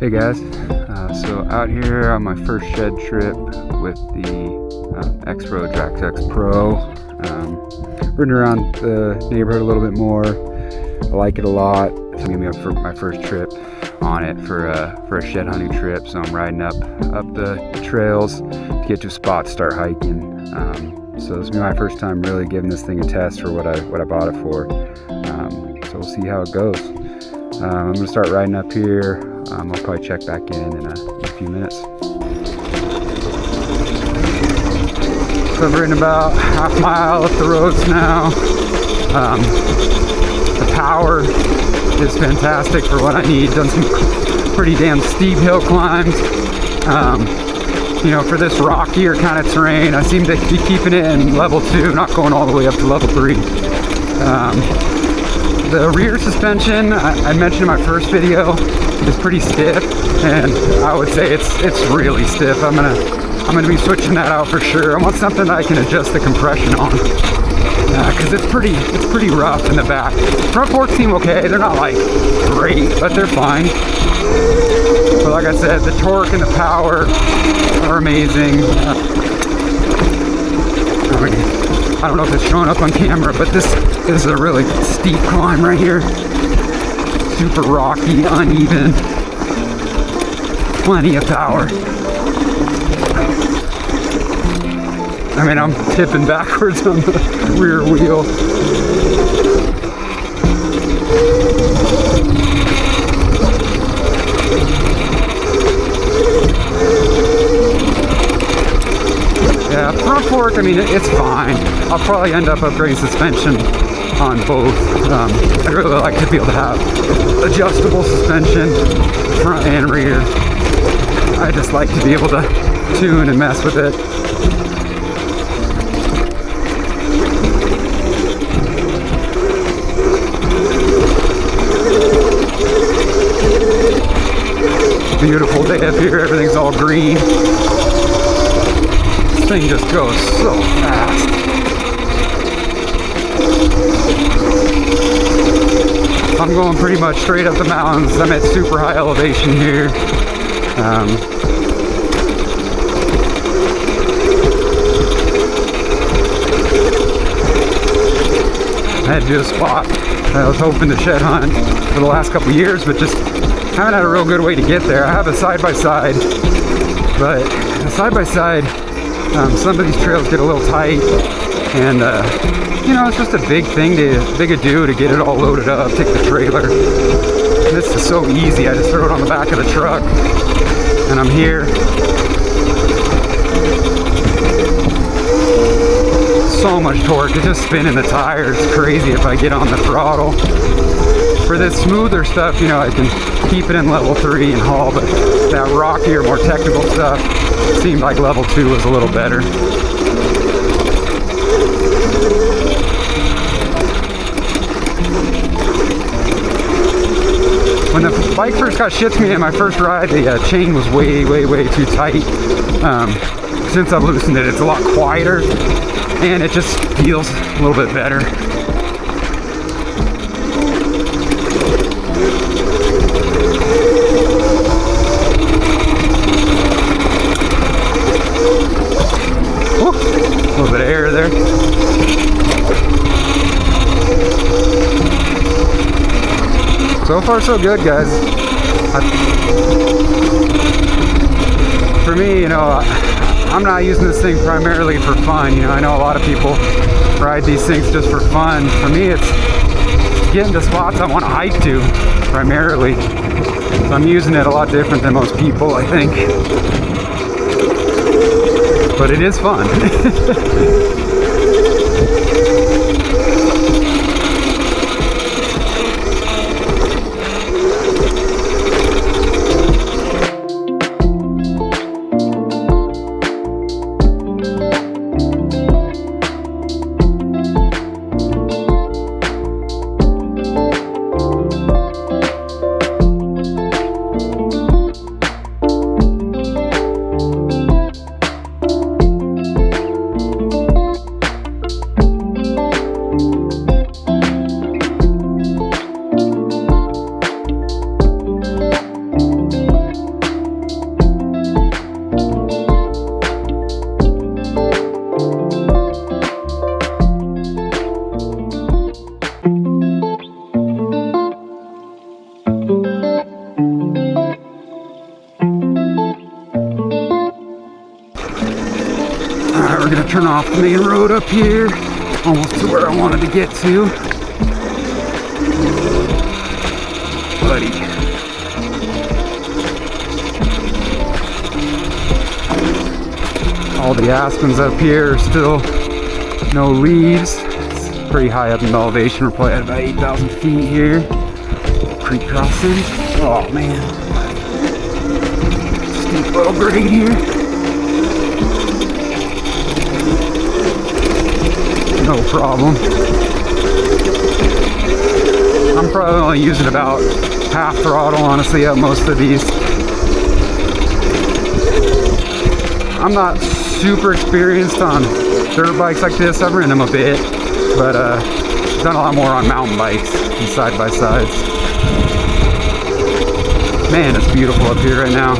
Hey guys, so out here on my first shed trip with the X Pro, Drax X Pro. Ridden around the neighborhood a little bit more. I like it a lot. It's gonna be my first trip on it for a shed hunting trip. So I'm riding up the trails to get to a spot to start hiking. So this will be my first time really giving this thing a test for what I bought it for. So we'll see how it goes. I'm gonna start riding up here. I'll probably check back in a few minutes. So I've ridden about half mile up the roads now. The power is fantastic for what I need. Done some pretty damn steep hill climbs. For this rockier kind of terrain, I seem to be keeping it in level 2, not going all the way up to level 3. The rear suspension, I mentioned in my first video, is pretty stiff, and I would say it's really stiff. I'm gonna be switching that out for sure. I want something that I can adjust the compression on, because it's pretty rough in the back. Front forks seem okay. They're not like great, but they're fine. But like I said, the torque and the power are amazing. I don't know if it's showing up on camera, but this is a really steep climb right here. Super rocky, uneven, plenty of power. I mean, I'm tipping backwards on the rear wheel. Yeah, front fork, I mean, it's fine. I'll probably end up upgrading suspension on both. I really like to be able to have adjustable suspension, front and rear. I just like to be able to tune and mess with it. Beautiful day up here, everything's all green. This thing just goes so fast. I'm going pretty much straight up the mountains. I'm at super high elevation here. I had to do a spot I was hoping to shed hunt for the last couple years, but just haven't had a real good way to get there. I have a side-by-side, but the side-by-side, some of these trails get a little tight, and it's just a big ado to get it all loaded up, take the trailer. This is so easy. I just throw it on the back of the truck, and I'm here. So much torque, it's just spinning the tires. It's crazy if I get on the throttle. For this smoother stuff, I can keep it in level 3 and haul, but that rockier, more technical stuff seemed like level 2 was a little better. When the bike first got shipped to me in my first ride, the chain was way too tight. Since I've loosened it, it's a lot quieter, and it just feels a little bit better. A little bit of air there. So far so good, guys. For me, I'm not using this thing primarily for fun. I know a lot of people ride these things just for fun. For me, it's getting to spots I want to hike to primarily. So I'm using it a lot different than most people, I think. But it is fun. turn off the main road up here, almost to where I wanted to get to. Buddy. All the aspens up here are still no leaves. It's pretty high up in the elevation. We're probably at about 8,000 feet here. Creek crossing. Oh man. Steep little grade here. No problem. I'm probably only using about half throttle, honestly, at most of these. I'm not super experienced on dirt bikes like this. I've ridden them a bit, but done a lot more on mountain bikes and side-by-sides. Man, it's beautiful up here right now.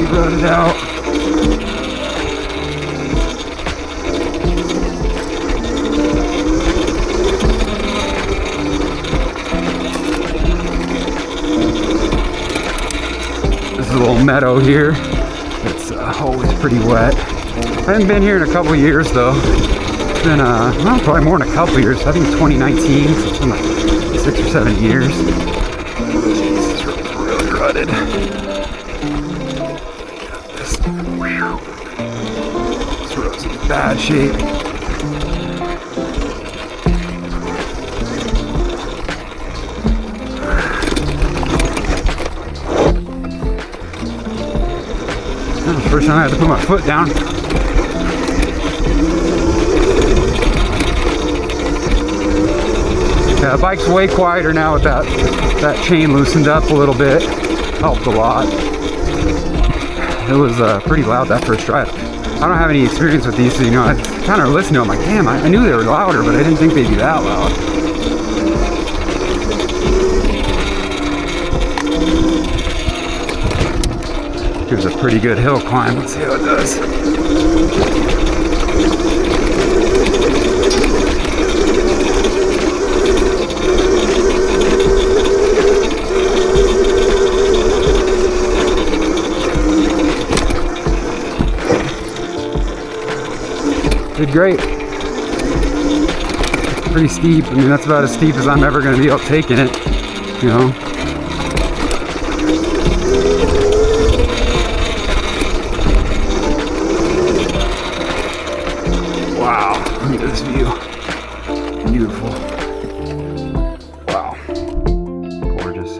Rutted out. This is a little meadow here. It's always pretty wet. I haven't been here in a couple years though. It's been well, probably more than a couple years. I think 2019, so it's been like 6 or 7 years. It's really rutted. This road's in bad shape. That was the first time I had to put my foot down. Yeah, the bike's way quieter now with that chain loosened up a little bit. Helped a lot. It was pretty loud that first drive. I don't have any experience with these, so I kind of listened to them like, damn, I knew they were louder, but I didn't think they'd be that loud. Here's a pretty good hill climb. Let's see how it does. Did great. Pretty steep. I mean, that's about as steep as I'm ever going to be up taking it, Wow, look at this view. Beautiful. Wow. Gorgeous.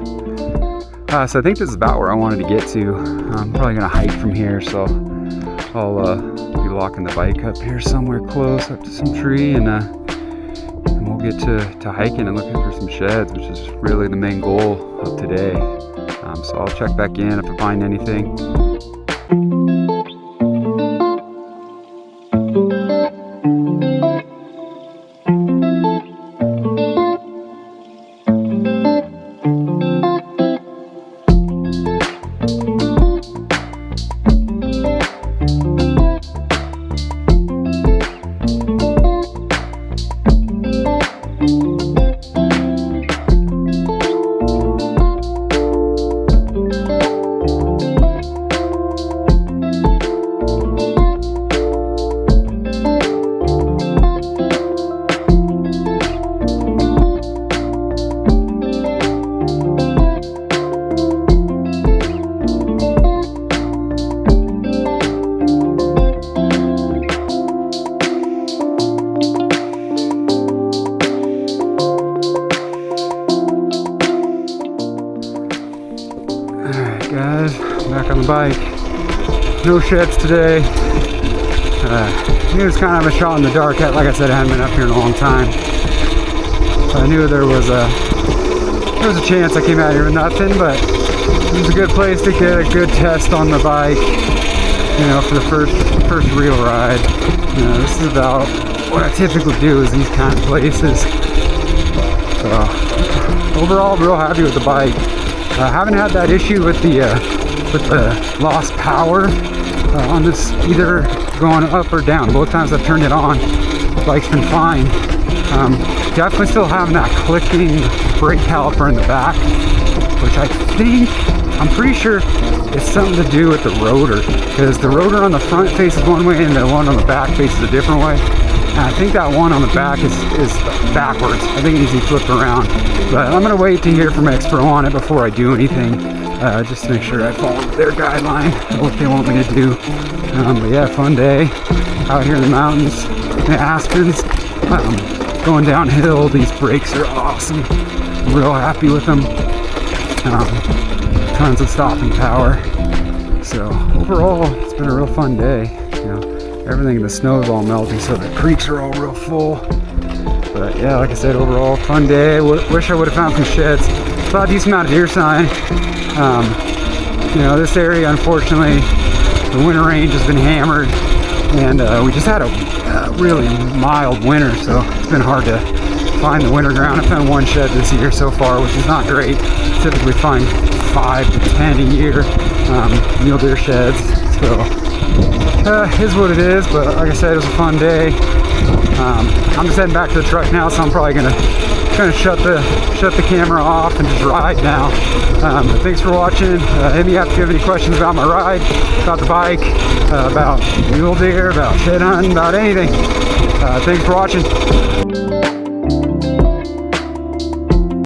So I think this is about where I wanted to get to. I'm probably going to hike from here, so I'll be locking the bike up here somewhere close up to some tree, and we'll get to hiking and looking for some sheds, which is really the main goal of today. So I'll check back in if I find anything. Guys, back on the bike. No sheds today. It was kind of a shot in the dark. Like I said, I haven't been up here in a long time. So I knew there was a chance I came out here with nothing, but it was a good place to get a good test on the bike, for the first real ride. This is about what I typically do is these kind of places. So overall, I'm real happy with the bike. I haven't had that issue with the with the lost power on this, either going up or down. Both times I've turned it on, the bike's been fine. Definitely still having that clicking brake caliper in the back, which I think, I'm pretty sure it's something to do with the rotor, because the rotor on the front faces one way and the one on the back faces a different way. And I think that one on the back is backwards. I think it needs to be flipped around. But I'm gonna wait to hear from X Pro on it before I do anything, just to make sure I follow their guideline of what they want me to do. But yeah, fun day out here in the mountains, in Aspens, going downhill. These brakes are awesome. I'm real happy with them. Tons of stopping power. So overall, it's been a real fun day. You know, everything in the snow is all melting, so the creeks are all real full. But yeah, like I said, overall fun day. Wish I would have found some sheds. Saw a decent amount of deer sign. You know, this area, unfortunately, the winter range has been hammered, and we just had a really mild winter, so it's been hard to find the winter ground. I found one shed this year so far, which is not great. Typically find 5 to 10 a year, mule deer sheds. So is what it is. But like I said, it was a fun day. I'm just heading back to the truck now, so I'm probably gonna kind of shut the camera off and just ride now. But thanks for watching. Hit me up if you have any questions about my ride, about the bike, about mule deer, about shed hunting, about anything. Thanks for watching.